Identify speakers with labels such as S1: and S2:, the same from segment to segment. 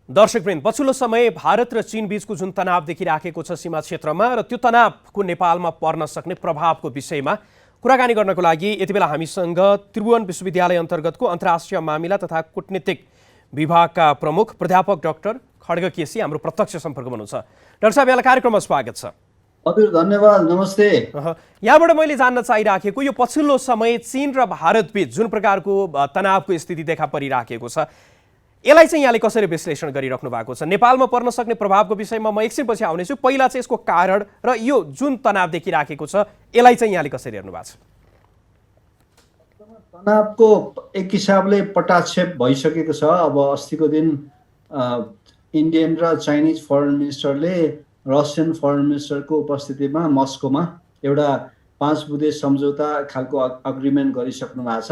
S1: दर्शकवृन्द, पछिल्लो समय भारत र चीन बीचको जुन तनाव देखिराखेको छ सीमा क्षेत्रमा र त्यो तनावको नेपालमा पर्न सक्ने प्रभावको विषयमा कुराकानी गर्नको लागि यति बेला हामीसँग त्रिभुवन विश्वविद्यालय अन्तर्गतको अन्तर्राष्ट्रिय मामिला तथा कूटनीतिक विभागका प्रमुख प्राध्यापक डाक्टर खड्ग केसी हाम्रो प्रत्यक्ष सम्पर्कमा हुनुहुन्छ। डाक्टर साहब, यहाँलाई कार्यक्रममा स्वागत छ।
S2: हजुर, धन्यवाद, नमस्ते।
S1: यहाँबाट मैले जान्न चाहिराखेको यो पछिल्लो समय चीन र भारत बीच जुन प्रकारको तनावको स्थिति देखा परिराखेको छ, यसलाई चाहिँ यहाँले कसरी विश्लेषण गरिराख्नु भएको छ? नेपालमा पर्न सक्ने प्रभावको विषयमा म एकछिनपछि आउनेछु। पहिला चाहिँ यसको कारण र यो जुन तनाव देखिराखेको छ यसलाई चाहिँ यहाँले कसरी हेर्नु भएको छ?
S2: तनावको एक हिसाबले पटाक्षेप भइसकेको छ। अब अस्तिको दिन इन्डियन र चाइनिज फरेन मिनिस्टरले रसियन फरेन मिनिस्टरको उपस्थितिमा मस्कोमा एउटा 5 बुँदे सम्झौता खालको अग्रिमेन्ट गरिसक्नु भएको छ।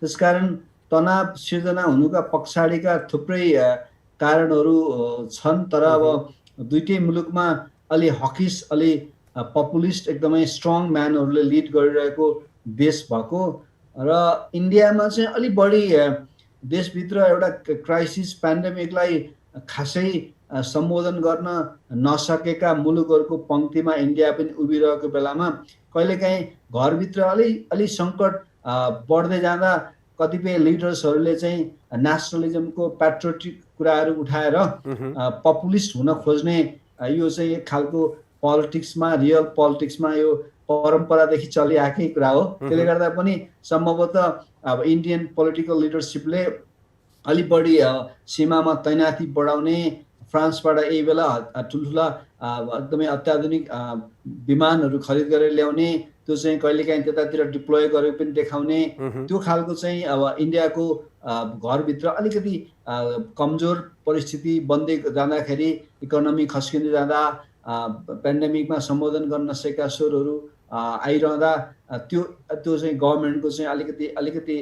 S2: त्यसकारण तनाव सिर्जना हुनुका पछाडिका थुप्रै कारणहरू छन्। तर अब दुईटै मुलुकमा अलि हकिस, अलि पपुलिस्ट, एकदमै स्ट्रङ म्यानहरूले लिड गरिरहेको देश भएको र इन्डियामा चाहिँ अलि बढी देशभित्र एउटा क्राइसिस पेन्डेमिकलाई खासै सम्बोधन गर्न नसकेका मुलुकहरूको पङ्क्तिमा इन्डिया पनि उभिरहेको बेलामा कहिलेकाहीँ घरभित्र अलि सङ्कट बढ्दै जाँदा कतिपय लिडर्सहरूले चाहिँ नेसनलिजमको पेट्रियोटिक कुराहरू उठाएर पपुलिस्ट हुन खोज्ने यो चाहिँ एक खालको पोलिटिक्समा, रियल पोलिटिक्समा यो परम्परादेखि चलिआएकै कुरा हो। त्यसले गर्दा पनि सम्भवतः अब इन्डियन पोलिटिकल लिडरसिपले अलि बढी सीमामा तैनाती बढाउने, फ्रान्सबाट यही बेला ठुल्ठुला एकदमै अत्याधुनिक विमानहरू खरिद गरेर ल्याउने, त्यो चाहिँ कहिलेकाहीँ त्यतातिर डिप्लोय गरेर पनि देखाउने, त्यो खालको चाहिँ अब इन्डियाको घरभित्र अलिकति कमजोर परिस्थिति बन्दै जाँदाखेरि, इकोनोमी खस्किँदै जाँदा, पेन्डेमिकमा सम्बोधन गर्न नसकेका स्वरहरू आइरहँदा त्यो चाहिँ गभर्मेन्टको चाहिँ अलिकति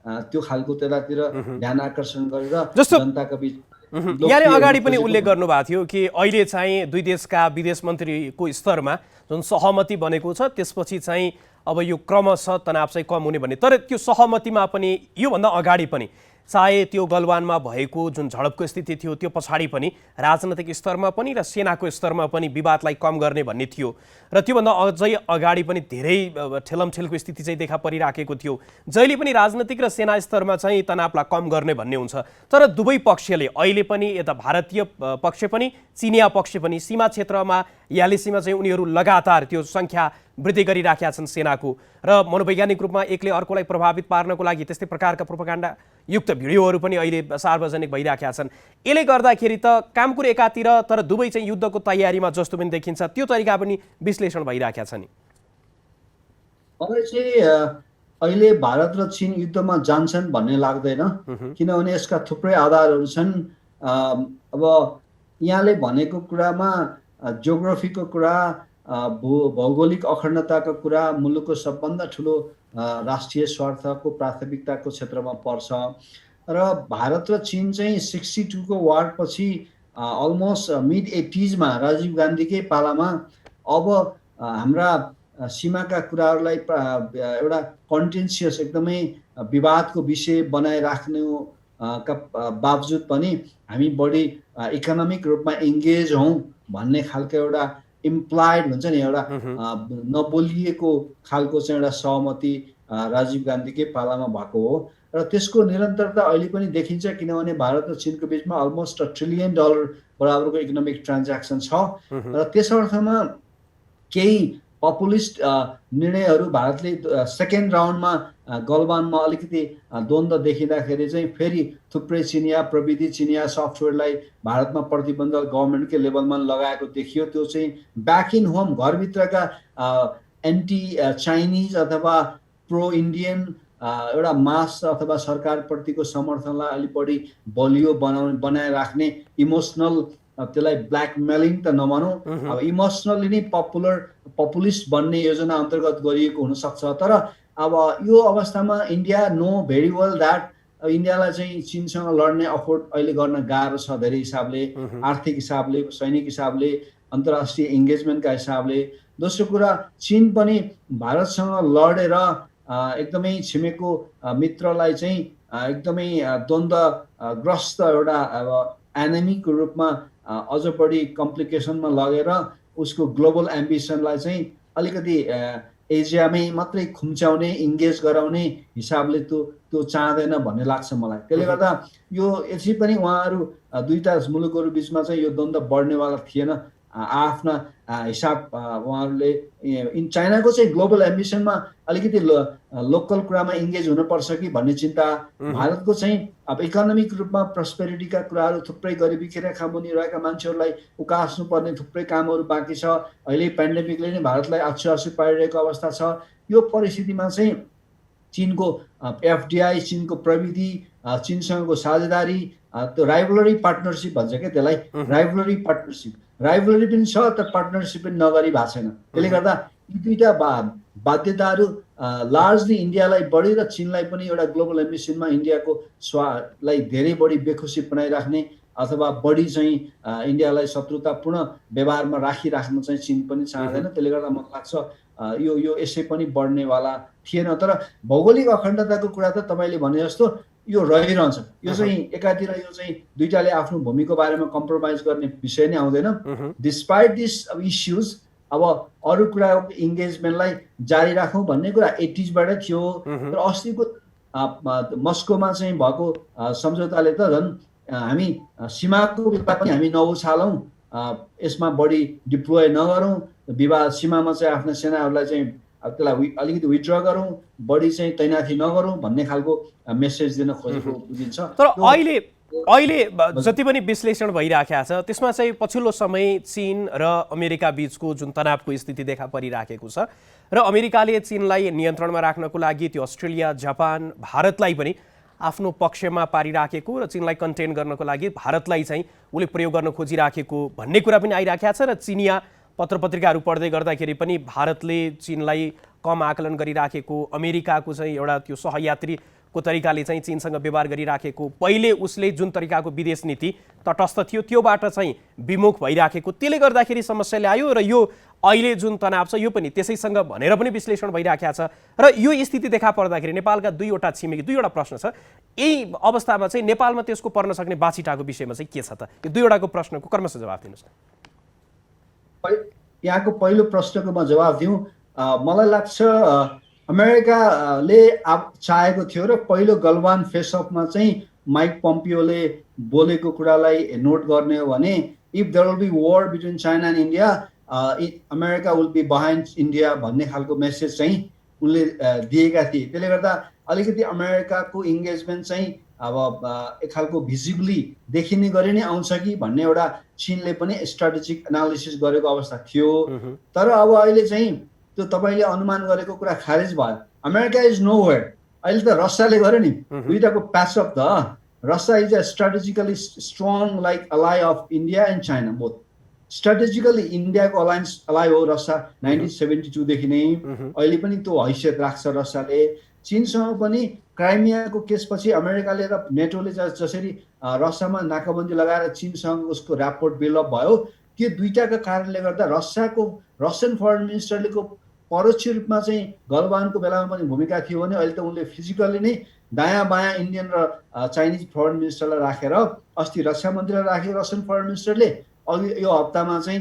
S2: त्यो खालको त्यतातिर ध्यान आकर्षण गरेर जनताको बिच
S1: यहाँले अगाडि पनि उल्लेख गर्नुभएको थियो कि अहिले चाहिँ दुई देशका विदेश मन्त्रीको स्तरमा जुन सहमति बनेको छ त्यसपछि चाहिँ अब यो क्रमशः तनाव चाहिँ कम हुने भन्ने। तर त्यो सहमतिमा पनि योभन्दा अगाडि पनि चाहे त्यो गलवानमा भएको जुन झडपको स्थिति थियो त्यो पछाडि पनि राजनैतिक स्तरमा पनि र सेनाको स्तरमा पनि विवादलाई कम गर्ने भन्ने थियो र त्योभन्दा अझै अगाडि पनि धेरै ठेलमठेलको स्थिति चाहिँ देखा परिराखेको थियो। जहिले पनि राजनैतिक र सेना स्तरमा चाहिँ तनावलाई कम गर्ने भन्ने हुन्छ। तर दुवै पक्षले अहिले पनि यता भारतीय पक्ष पनि चिनिया पक्ष पनि सीमा क्षेत्रमा यालिसीमा चाहिँ उनीहरू लगातार त्यो सङ्ख्या वृद्धि गरिराखेका छन् सेनाको, र मनोवैज्ञानिक रूपमा एकले अर्कोलाई प्रभावित पार्नको लागि त्यस्तै प्रकारका प्रोपागान्डा युक्त भिडियोहरू पनि अहिले सार्वजनिक भइराखेका छन्। यसले गर्दाखेरि त कामकुर एकातिर तर दुवै चाहिँ युद्धको तयारीमा जस्तो पनि देखिन्छ, त्यो तरिका पनि विश्लेषण भइराखेका छ नि।
S2: मलाई चाहिँ अहिले भारत र चीन युद्धमा जान्छन् भन्ने लाग्दैन, किनभने यसका थुप्रै आधारहरू छन्। अब यहाँले भनेको कुरामा जियोग्राफीको कुरा, भौगोलिक अखण्डताको कुरा मुलुकको सबभन्दा ठुलो राष्ट्रिय स्वार्थको प्राथमिकताको क्षेत्रमा पर्छ। र भारत र चीन चाहिँ 62को वारपछि अलमोस्ट मिड 80sमा राजीव गान्धीकै पालामा अब हाम्रा सीमाका कुराहरूलाई एउटा कन्टेन्सियस, एकदमै विवादको विषय बनाइराख्नु का बावजुद पनि हामी बढी इकोनोमिक रूपमा इङ्गेज हौँ भन्ने खालको एउटा इम्प्लाइड हुन्छ नि, एउटा नबोलिएको खालको चाहिँ एउटा सहमति राजीव गान्धीकै पालामा भएको हो र त्यसको निरन्तरता अहिले पनि देखिन्छ। किनभने भारत र चीनको बिचमा अलमोस्ट $1 ट्रिलियन बराबरको इकोनोमिक ट्रान्ज्याक्सन छ र त्यस अर्थमा केही पपुलिस्ट निर्णयहरू भारतले सेकेन्ड राउन्डमा गलवानमा अलिकति द्वन्द्व देखिँदाखेरि चाहिँ फेरि थुप्रै चिनिया प्रविधि, चिनिया सफ्टवेयरलाई भारतमा प्रतिबन्ध गभर्मेन्टकै लेभलमा लगाएको देखियो। त्यो चाहिँ ब्याक इन होम घरभित्रका एन्टी चाइनिज अथवा प्रो इन्डियन एउटा मास अथवा सरकारप्रतिको समर्थनलाई अलिक बढी बलियो बनाइराख्ने इमोसनल, त्यसलाई ब्ल्याकमेलिङ त नभनौँ, अब इमोसनली नै पपुलिस्ट बन्ने योजना अन्तर्गत गरिएको हुनसक्छ। तर अब यो अवस्थामा India no very well that इन्डियालाई चाहिँ चीनसँग लड्ने अफोर्ड अहिले गर्न गाह्रो छ, धेरै हिसाबले, आर्थिक हिसाबले, सैनिक हिसाबले, अन्तर्राष्ट्रिय इङ्गेजमेन्टका हिसाबले। दोस्रो कुरा, चीन पनि भारतसँग लडेर एकदमै छिमेको मित्रलाई चाहिँ एकदमै द्वन्द्वग्रस्त एउटा अब एनिमीको रूपमा अझ बढी कम्प्लिकेसनमा लगेर उसको ग्लोबल एम्बिसनलाई चाहिँ अलिकति एसियामै मात्रै खुम्च्याउने इङ्गेज गराउने हिसाबले त्यो चाहँदैन भन्ने लाग्छ मलाई। त्यसले गर्दा यो यसै पनि उहाँहरू दुईटा मुलुकहरू बिचमा चाहिँ यो द्वन्द्व बढ्नेवाला थिएन। आफ्ना हिसाब उहाँहरूले चाइनाको चाहिँ ग्लोबल एम्बिसनमा अलिकति लोकल कुरामा इङ्गेज हुनुपर्छ कि भन्ने चिन्ता, भारतको चाहिँ अब इकोनोमिक रूपमा प्रस्पेरिटीका कुराहरू थुप्रै गरिबी रेखा मुनि रहेका मान्छेहरूलाई उकास्नुपर्ने थुप्रै कामहरू बाँकी छ। अहिले पेन्डेमिकले नै भारतलाई आछु पारिरहेको अवस्था छ। यो परिस्थितिमा चाहिँ चीनको एफडिआई, चीनको प्रविधि, चीनसँगको साझेदारी, त्यो राइभलरी पार्टनरसिप भन्छ क्या त्यसलाई, राइभलरी पार्टनरसिप, राइभलरी पनि छ तर पार्टनरसिप पनि नगरी भएको छैन। त्यसले गर्दा यी दुईटा बाध्यताहरू लार्जली इन्डियालाई बढी र चीनलाई पनि एउटा ग्लोबल एम्बिसनमा इन्डियाको लाई धेरै बढी बेखुसी बनाइराख्ने अथवा बढी चाहिँ इन्डियालाई शत्रुतापूर्ण व्यवहारमा राखिराख्न चाहिँ चीन पनि चाहँदैन। त्यसले गर्दा मलाई लाग्छ यो यसै पनि बढ्नेवाला थिएन। तर भौगोलिक अखण्डताको कुरा त तपाईँले भने जस्तो यो रहिरहन्छ। यो चाहिँ एकातिर यो चाहिँ दुईटाले आफ्नो भूमिको बारेमा कम्प्रोमाइज गर्ने विषय नै आउँदैन। डिस्पाइट दिस इस्युज अब अरू कुराको इङ्गेजमेन्टलाई जारी राखौँ भन्ने कुरा 80sबाटै थियो। तर अस्तिको मस्कोमा चाहिँ भएको सम्झौताले त झन् हामी सीमाको विवाद पनि हामी नउछालौँ, यसमा बढी डिप्लोय नगरौँ, विवाद सीमामा चाहिँ आफ्ना सेनाहरूलाई चाहिँ त्यसलाई अलिकति विथड्र गरौँ, बढी चाहिँ तैनाथी नगरौँ भन्ने खालको मेसेज दिन खोजेको बुझिन्छ।
S1: तर अहिले जति पनि विश्लेषण भइराखेको छ त्यसमा चाहिँ पछिल्लो समय चीन र अमेरिका बीचको जुन तनावको स्थिति देखा परिराखेको छ र अमेरिकाले चीनलाई नियन्त्रणमा राख्नको लागि त्यो अस्ट्रेलिया, जापान, भारतलाई पनि आफ्नो पक्षमा पारिराखेको र चीनलाई कन्टेन गर्नको लागि भारतलाई चाहिँ उसले प्रयोग गर्न खोजिराखेको भन्ने कुरा पनि आइराखेको छ। र चिनिया पत्रपत्रिकाहरू पढ्दै गर्दाखेरि पनि भारतले चीनलाई कम आकलन गरिराखेको, अमेरिकाको चाहिँ एउटा त्यो सहयात्रीको तरिकाले चाहिँ चीनसँग व्यवहार गरिराखेको, पहिले उसले जुन तरिकाको विदेश नीति तटस्थ थियो त्योबाट चाहिँ विमुख भइराखेको, त्यसले गर्दाखेरि समस्या ल्यायो। र यो अहिले जुन तनाव छ यो पनि त्यसैसँग भनेर पनि विश्लेषण भइराखेको छ। र यो स्थिति देखा पर्दाखेरि नेपालका दुईवटा छिमेकी, दुईवटा प्रश्न छ। यही अवस्थामा चाहिँ नेपालमा त्यसको पर्न सक्ने बाछिटाको विषयमा चाहिँ के छ त? यो दुईवटाको प्रश्नको क्रमशः जवाफ दिनुहोस् न।
S2: यहाँको पहिलो प्रश्नको म जवाफ दिउँ। मलाई लाग्छ अमेरिकाले चाहेको थियो र पहिलो गलवान फेसअफमा चाहिँ माइक पम्पियोले बोलेको कुरालाई नोट गर्ने हो भने if there will be war between China and India America will be behind India भन्ने खालको मेसेज चाहिँ उनले दिएका थिए। त्यसले गर्दा अलिकति अमेरिकाको इङ्गेजमेन्ट चाहिँ अब एक खालको भिजिबली देखिने गरी नै आउँछ कि भन्ने एउटा चीनले पनि स्ट्राटेजिक एनालिसिस गरेको अवस्था थियो। तर अब अहिले चाहिँ त्यो तपाईँले अनुमान गरेको कुरा खारेज भयो। America is nowhere. अहिले त रसियाले गर्यो नि दुईटाको प्याचअप त। Russia is a strategically strong like ally of India and China both. Strategically इन्डियाको अलाइ हो रसिया 1972 देखि नै, अहिले पनि त्यो हैसियत राख्छ रसियाले। चीनसँग पनि क्राइमियाको केसपछि अमेरिकाले र नेटोले जसरी रसियामा नाकाबन्दी लगाएर चीनसँग उसको ऱ्यापोर्ट बिल्डअप भयो, त्यो दुईटाका कारणले गर्दा रसियन फरेन मिनिस्टरले परोक्ष रूपमा चाहिँ गलवानको बेलामा पनि भूमिका थियो भने अहिले त उनले फिजिकली नै दायाँ बायाँ इन्डियन र चाइनिज फरेन मिनिस्टरलाई राखेर, अस्ति रक्षा मन्त्रीलाई राखेको रसियन फरेन मिनिस्टरले, अघि यो हप्तामा चाहिँ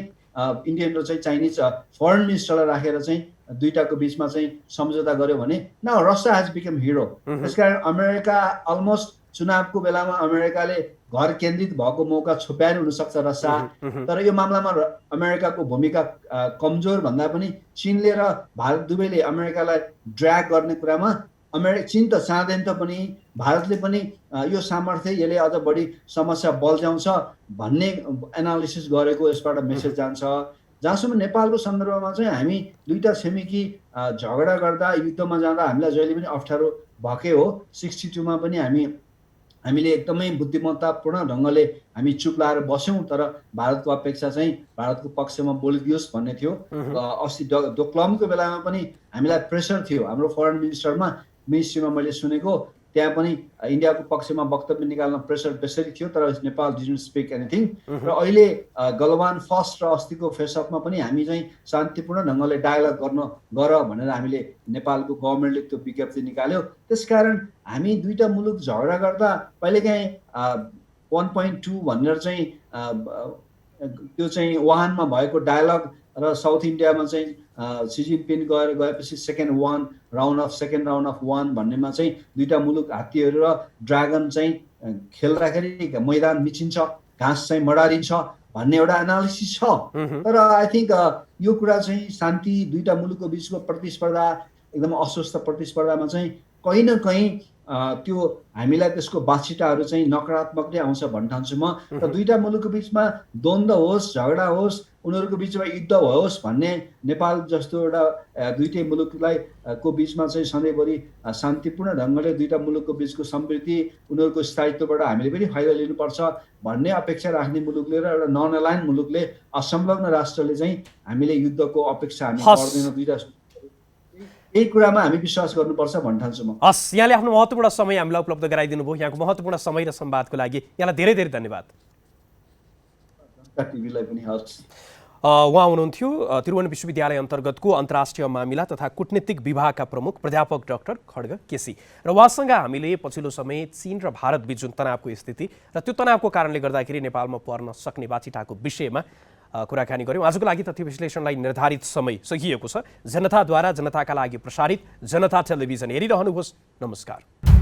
S2: इन्डियन र चाहिँ चाइनिज फरेन मिनिस्टरलाई राखेर चाहिँ दुईटाको बिचमा चाहिँ सम्झौता गर्यो भने now Russia has become hero. त्यसकारण अमेरिका अलमोस्ट चुनावको बेलामा अमेरिकाले घर केन्द्रित भएको मौका छुप्याएर हुनसक्छ रसिया। तर यो मामलामा अमेरिकाको भूमिका कमजोर भन्दा पनि चीनले र भारत दुवैले अमेरिकालाई ड्र्याग गर्ने कुरामा चीन त चाहँदैन त पनि भारतले पनि यो सामर्थ्य यसले अझ बढी समस्या बल्झाउँछ भन्ने एनालिसिस गरेको यसबाट मेसेज जान्छ। जहाँसम्म नेपालको सन्दर्भमा चाहिँ हामी दुईटा छिमेकी झगडा गर्दा युद्धमा जाँदा हामीलाई जहिले पनि अप्ठ्यारो भएकै हो। 62मा पनि हामीले एकदमै बुद्धिमत्तापूर्ण ढङ्गले हामी चुप लाएर बस्यौँ, तर भारतको अपेक्षा चाहिँ भारतको पक्षमा बोलिदियोस् भन्ने थियो। अस्ति डोक्लामको बेलामा पनि हामीलाई प्रेसर थियो हाम्रो फरेन मिनिस्ट्रीमा मैले सुनेको, त्यहाँ पनि इन्डियाको पक्षमा वक्तव्य निकाल्न प्रेसर बेसरी थियो, तर नेपाल डिडन्ट स्पिक एनिथिङ। र अहिले गलवान फर्स्ट र अस्तिको फेसअपमा पनि हामी चाहिँ शान्तिपूर्ण ढङ्गले डायलग गर भनेर हामीले नेपालको गभर्मेन्टले त्यो विज्ञप्ति निकाल्यो। त्यसकारण हामी दुईटा मुलुक झगडा गर्दा कहिलेकाहीँ 1.2 भनेर चाहिँ त्यो चाहिँ वुहानमा भएको डायलग र साउथ इन्डियामा चाहिँ सी जिनपिङ गएपछि सेकेन्ड राउन्ड अफ वान भन्नेमा चाहिँ दुईटा मुलुक हात्तीहरू र ड्रागन चाहिँ खेल्दाखेरि मैदान मिचिन्छ, घाँस चाहिँ मडारिन्छ भन्ने एउटा एनालिसिस छ। तर आई थिङ्क यो कुरा चाहिँ शान्ति दुईटा मुलुकको बिचको प्रतिस्पर्धा एकदम अस्वस्थ प्रतिस्पर्धामा चाहिँ कहीँ न कहीँ त्यो हामीलाई त्यसको बाछिटाहरू चाहिँ नकारात्मक नै आउँछ भन्न ठान्छु म। र दुईटा मुलुकको बिचमा द्वन्द्व होस्, झगडा होस्, उनीहरूको बिचमा युद्ध होस् भन्ने नेपाल जस्तो एउटा दुईटै मुलुकलाई को बिचमा चाहिँ सधैँभरि शान्तिपूर्ण ढङ्गले दुईटा मुलुकको बिचको समृद्धि, उनीहरूको स्थायित्वबाट हामीले पनि फाइदा लिनुपर्छ भन्ने अपेक्षा राख्ने मुलुकले र एउटा नन अलाइन मुलुकले, असंलग्न राष्ट्रले चाहिँ हामीले युद्धको अपेक्षा हामी गर्दैन। दुईटा यही कुरामा हामी विश्वास गर्नुपर्छ भन्न ठान्छु म।
S1: हस्, यहाँले आफ्नो महत्त्वपूर्ण समय हामीलाई उपलब्ध गराइदिनु भयो। यहाँको महत्त्वपूर्ण समय र संवादको लागि यहाँलाई धेरै धेरै धन्यवाद।
S2: टिभीलाई पनि हस्।
S1: उहाँ हुनुहुन्थ्यो त्रिभुवन विश्वविद्यालय अन्तर्गतको अन्तर्राष्ट्रिय मामिला तथा कूटनीतिक विभागका प्रमुख प्राध्यापक डाक्टर खड्ग केसी र उहाँसँग हामीले पछिल्लो समय चीन र भारत बीच जुन तनावको स्थिति र त्यो तनावको कारणले गर्दाखेरि नेपालमा पर्न सक्ने बाछिटाको विषयमा कुराकानी गर्यौँ। आजको लागि तथ्य विश्लेषणलाई निर्धारित समय सकिएको छ। जनताद्वारा जनताका लागि प्रसारित जनता टेलिभिजन हेरिरहनुहोस्। नमस्कार।